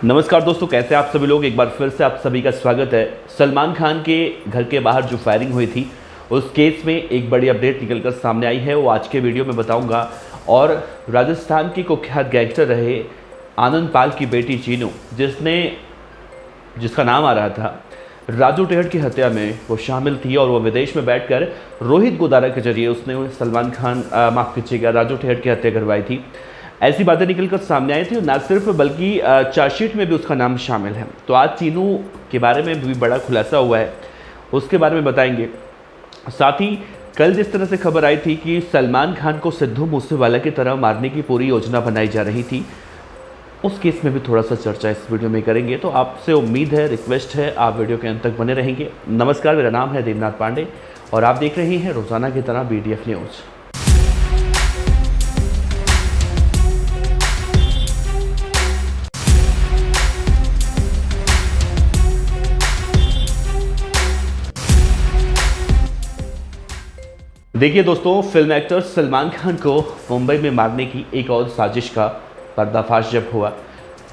नमस्कार दोस्तों, कैसे आप सभी लोग। एक बार फिर से आप सभी का स्वागत है। सलमान खान के घर के बाहर जो फायरिंग हुई थी उस केस में एक बड़ी अपडेट निकलकर सामने आई है, वो आज के वीडियो में बताऊंगा। और राजस्थान की कुख्यात गैंगस्टर रहे आनंद पाल की बेटी चीनू, जिसका नाम आ रहा था राजू टेहट की हत्या में वो शामिल थी और वो विदेश में बैठकर रोहित गोदारा के जरिए उसने सलमान खान राजू टेहट की हत्या करवाई थी। ऐसी बातें निकलकर सामने आई थी। ना सिर्फ बल्कि चार्जशीट में भी उसका नाम शामिल है। तो आज चीनू के बारे में भी बड़ा खुलासा हुआ है, उसके बारे में बताएंगे। साथ ही कल जिस तरह से खबर आई थी कि सलमान खान को सिद्धू मूसेवाला की तरह मारने की पूरी योजना बनाई जा रही थी, उस केस में भी थोड़ा सा चर्चा इस वीडियो में करेंगे। तो आपसे उम्मीद है, रिक्वेस्ट है, आप वीडियो के अंत तक बने रहेंगे। नमस्कार, मेरा नाम है देवनाथ पांडे और आप देख रहे हैं रोजाना की तरह BDF न्यूज़। देखिए दोस्तों, फिल्म एक्टर सलमान खान को मुंबई में मारने की एक और साजिश का पर्दाफाश जब हुआ,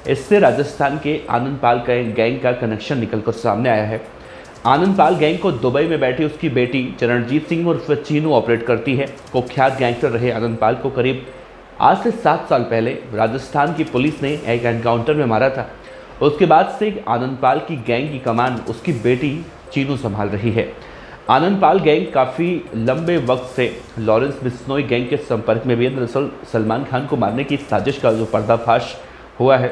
इससे राजस्थान के आनंद पाल गैंग का कनेक्शन निकलकर सामने आया है। आनंद पाल गैंग को दुबई में बैठी उसकी बेटी चरणजीत सिंह उर्फ चीनू ऑपरेट करती है। कुख्यात गैंगस्टर रहे आनंद पाल को करीब आज से 7 साल पहले राजस्थान की पुलिस ने एक एनकाउंटर में मारा था। उसके बाद से आनंद पाल की गैंग की कमान उसकी बेटी चीनू संभाल रही है। आनंद पाल गैंग काफ़ी लंबे वक्त से लॉरेंस बिश्नोई गैंग के संपर्क में भी है। दरअसल सलमान खान को मारने की साजिश का जो पर्दाफाश हुआ है,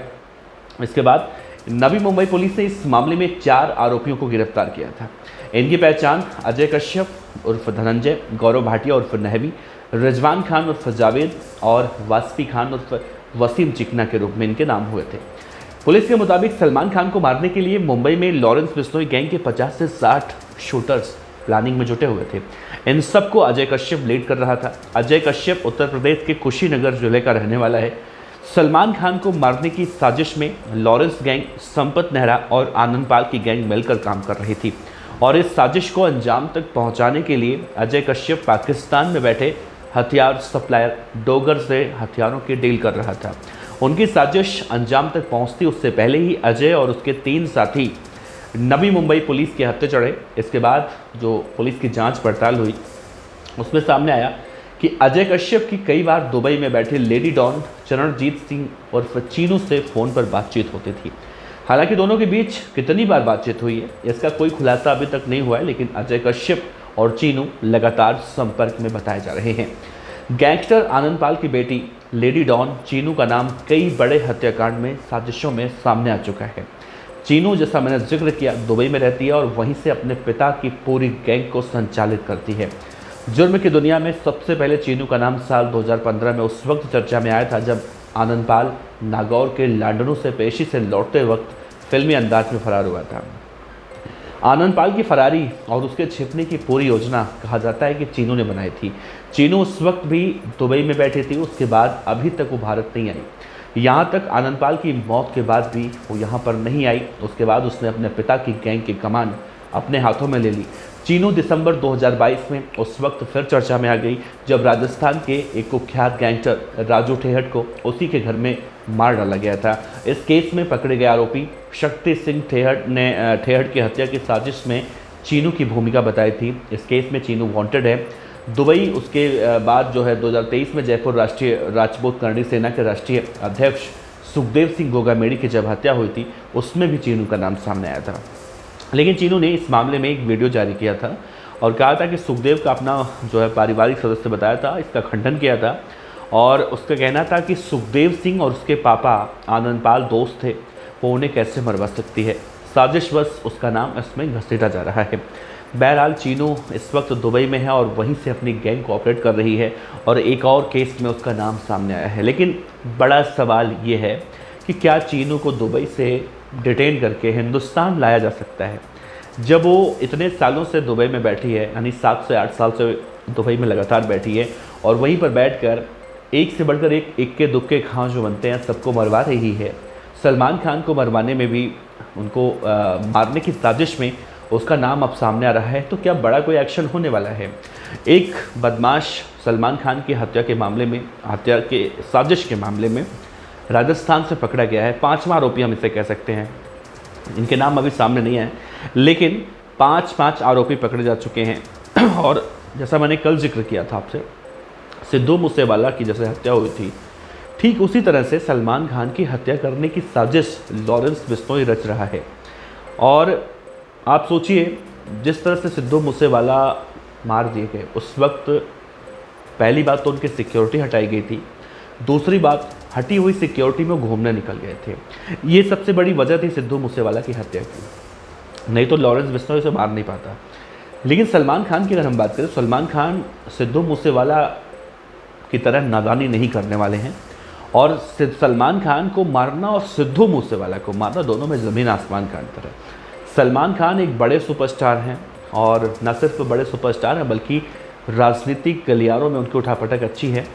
इसके बाद नवी मुंबई पुलिस ने इस मामले में 4 आरोपियों को गिरफ्तार किया था। इनकी पहचान अजय कश्यप उर्फ धनंजय, गौरव भाटिया उर्फ नहवी, रिजवान खान उर्फ जावेद और वास्पी खान उर्फ वसीम चिकना के रूप में इनके नाम हुए थे। पुलिस के मुताबिक सलमान खान को मारने के लिए मुंबई में लॉरेंस बिश्नोई गैंग के 50 से 60 शूटर्स प्लानिंग में जुटे हुए थे। इन सबको अजय कश्यप लीड कर रहा था। अजय कश्यप उत्तर प्रदेश के कुशीनगर जिले का रहने वाला है। सलमान खान को मारने की साजिश में लॉरेंस गैंग, संपत नेहरा और आनंद पाल की गैंग मिलकर काम कर रही थी और इस साजिश को अंजाम तक पहुंचाने के लिए अजय कश्यप पाकिस्तान में बैठे हथियार सप्लायर डोगर से हथियारों की डील कर रहा था। उनकी साजिश अंजाम तक पहुंचती उससे पहले ही अजय और उसके 3 साथी नवी मुंबई पुलिस के हत्थे चढ़े। इसके बाद जो पुलिस की जांच पड़ताल हुई, उसमें सामने आया कि अजय कश्यप की कई बार दुबई में बैठे लेडी डॉन चरणजीत सिंह और चीनू से फ़ोन पर बातचीत होती थी। हालांकि दोनों के बीच कितनी बार बातचीत हुई है इसका कोई खुलासा अभी तक नहीं हुआ है, लेकिन अजय कश्यप और चीनू लगातार संपर्क में बताए जा रहे हैं। गैंगस्टर आनंद पाल की बेटी लेडी डॉन चीनू का नाम कई बड़े हत्याकांड में साजिशों में सामने आ चुका है। चीनू, जैसा मैंने जिक्र किया, दुबई में रहती है और वहीं से अपने पिता की पूरी गैंग को संचालित करती है। जुर्म की दुनिया में सबसे पहले चीनू का नाम साल 2015 में उस वक्त चर्चा में आया था जब आनंद पाल नागौर के लांडनू से पेशी से लौटते वक्त फिल्मी अंदाज में फरार हुआ था। आनंद पाल की फरारी और उसके छिपने की पूरी योजना कहा जाता है कि चीनू ने बनाई थी। चीनू उस वक्त भी दुबई में बैठी थी। उसके बाद अभी तक वो भारत नहीं आई। यहाँ तक आनंद पाल की मौत के बाद भी वो यहाँ पर नहीं आई। उसके बाद उसने अपने पिता की गैंग की कमान अपने हाथों में ले ली। चीनू दिसंबर 2022 में उस वक्त फिर चर्चा में आ गई जब राजस्थान के एक कुख्यात गैंगस्टर राजू टेहट को उसी के घर में मार डाला गया था। इस केस में पकड़े गए आरोपी शक्ति सिंह टेहट ने टेहट की हत्या की साजिश में चीनू की भूमिका बताई थी। इस केस में चीनू वांटेड है। दुबई, उसके बाद जो है 2023 में जयपुर राष्ट्रीय राजपूत करणी सेना के राष्ट्रीय अध्यक्ष सुखदेव सिंह गोगामेड़ी की जब हत्या हुई थी, उसमें भी चीनू का नाम सामने आया था। लेकिन चीनू ने इस मामले में एक वीडियो जारी किया था और कहा था कि सुखदेव का अपना जो है पारिवारिक सदस्य बताया था, इसका खंडन किया था और उसका कहना था कि सुखदेव सिंह और उसके पापा आनंद पाल दोस्त थे, वो उन्हें कैसे मरवा सकती है। साजिशवश उसका नाम इसमें घसीटा जा रहा है। बहरहाल चीनू इस वक्त दुबई में है और वहीं से अपनी गैंग को ऑपरेट कर रही है और एक और केस में उसका नाम सामने आया है। लेकिन बड़ा सवाल ये है कि क्या चीनू को दुबई से डिटेन करके हिंदुस्तान लाया जा सकता है, जब वो इतने सालों से दुबई में बैठी है, यानी 7 से 8 साल से दुबई में लगातार बैठी है और वहीं पर बैठकर एक से बढ़कर एक इक्के दुक्के खां जो बनते हैं सबको मरवा रही है। सलमान खान को मरवाने में भी, उनको मारने की साजिश में उसका नाम अब सामने आ रहा है। तो क्या बड़ा कोई एक्शन होने वाला है? एक बदमाश सलमान खान की हत्या के मामले में, हत्या के साजिश के मामले में राजस्थान से पकड़ा गया है। 5वां आरोपी हम इसे कह सकते हैं। इनके नाम अभी सामने नहीं आए, लेकिन 5 आरोपी पकड़े जा चुके हैं। और जैसा मैंने कल जिक्र किया था आपसे, सिद्धू मूसेवाला की जैसे हत्या हुई थी, ठीक उसी तरह से सलमान खान की हत्या करने की साजिश लॉरेंस बिश्नोई रच रहा है। और आप सोचिए, जिस तरह से सिद्धू मूसेवाला मार दिए गए, उस वक्त पहली बात तो उनकी सिक्योरिटी हटाई गई थी, दूसरी बात हटी हुई सिक्योरिटी में घूमने निकल गए थे। ये सबसे बड़ी वजह थी सिद्धू मूसेवाला की हत्या की, नहीं तो लॉरेंस बिश्नोई से मार नहीं पाता। लेकिन सलमान खान की अगर हम बात करें, सलमान खान सिद्धू मूसेवाला की तरह नादानी नहीं करने वाले हैं। और सलमान खान को मारना और सिद्धू मूसेवाला को मारना, दोनों में ज़मीन आसमान का अंतर है। सलमान खान एक बड़े सुपरस्टार हैं, और न सिर्फ बड़े सुपरस्टार हैं बल्कि राजनीतिक गलियारों में उनकी उठापटक अच्छी है।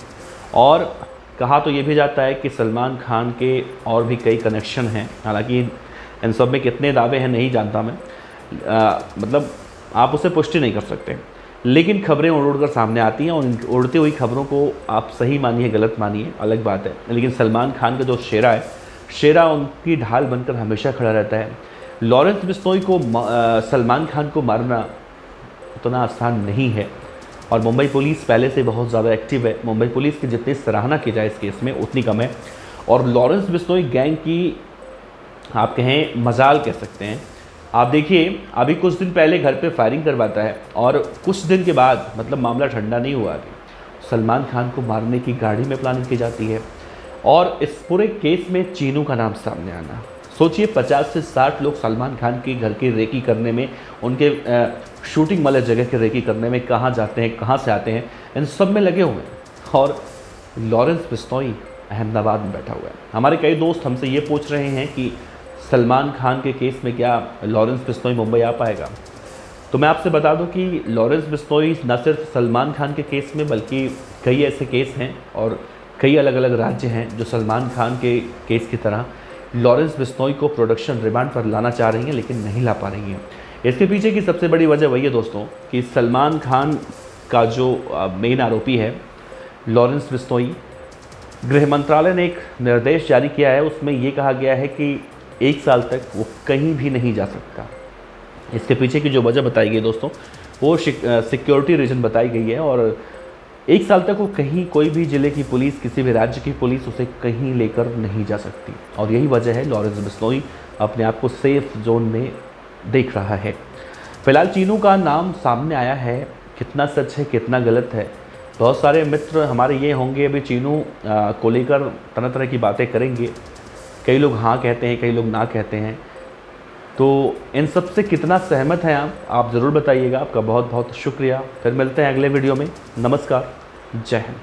और कहा तो ये भी जाता है कि सलमान खान के और भी कई कनेक्शन हैं, हालांकि इन सब में कितने दावे हैं नहीं जानता मैं, मतलब आप उसे पुष्टि नहीं कर सकते, लेकिन खबरें उड़ कर सामने आती हैं। और उन उड़ती हुई खबरों को आप सही मानिए गलत मानिए अलग बात है, लेकिन सलमान खान का जो शेरा है, शेरा उनकी ढाल बनकर हमेशा खड़ा रहता है। लॉरेंस बिश्नोई को सलमान खान को मारना उतना आसान नहीं है, और मुंबई पुलिस पहले से बहुत ज़्यादा एक्टिव है। मुंबई पुलिस की जितनी सराहना की जाए इस केस में उतनी कम है। और लॉरेंस बिश्नोई गैंग की आप कहें मजाल कह सकते हैं। आप देखिए, अभी कुछ दिन पहले घर पे फायरिंग करवाता है, और कुछ दिन के बाद, मतलब मामला ठंडा नहीं हुआ अभी, सलमान खान को मारने की गाड़ी में प्लानिंग की जाती है। और इस पूरे केस में चीनू का नाम सामने आना, सोचिए 50 से 60 लोग सलमान खान के घर की रेकी करने में, उनके शूटिंग वाले जगह की रेकी करने में कहाँ जाते हैं, कहाँ से आते हैं, इन सब में लगे हुए हैं। और लॉरेंस बिश्नोई अहमदाबाद में बैठा हुआ है। हमारे कई दोस्त हमसे ये पूछ रहे हैं कि सलमान खान के केस में क्या लॉरेंस बिश्नोई मुंबई आ पाएगा। तो मैं आपसे बता दूं कि लॉरेंस बिश्नोई न सिर्फ सलमान खान के केस में, बल्कि कई ऐसे केस हैं और कई अलग अलग राज्य हैं जो सलमान खान के केस की तरह लॉरेंस बिश्नोई को प्रोडक्शन रिमांड पर लाना चाह रही हैं, लेकिन नहीं ला पा रही हैं। इसके पीछे की सबसे बड़ी वजह वही है दोस्तों कि सलमान खान का जो मेन आरोपी है लॉरेंस बिश्नोई, गृह मंत्रालय ने एक निर्देश जारी किया है, उसमें ये कहा गया है कि 1 साल तक वो कहीं भी नहीं जा सकता। इसके पीछे की जो वजह बताई गई दोस्तों, वो सिक्योरिटी रीजन बताई गई है। और 1 साल तक वो कहीं, कोई भी ज़िले की पुलिस, किसी भी राज्य की पुलिस उसे कहीं लेकर नहीं जा सकती। और यही वजह है लॉरेंस बिश्नोई अपने आप को सेफ जोन में देख रहा है। फिलहाल चीनू का नाम सामने आया है, कितना सच है कितना गलत है, बहुत सारे मित्र हमारे ये होंगे अभी चीनू को लेकर तरह तरह की बातें करेंगे। कई लोग हाँ कहते हैं, कई लोग ना कहते हैं। तो इन सब से कितना सहमत हैं आप ज़रूर बताइएगा। आपका बहुत बहुत शुक्रिया। फिर मिलते हैं अगले वीडियो में। नमस्कार, जय हिंद।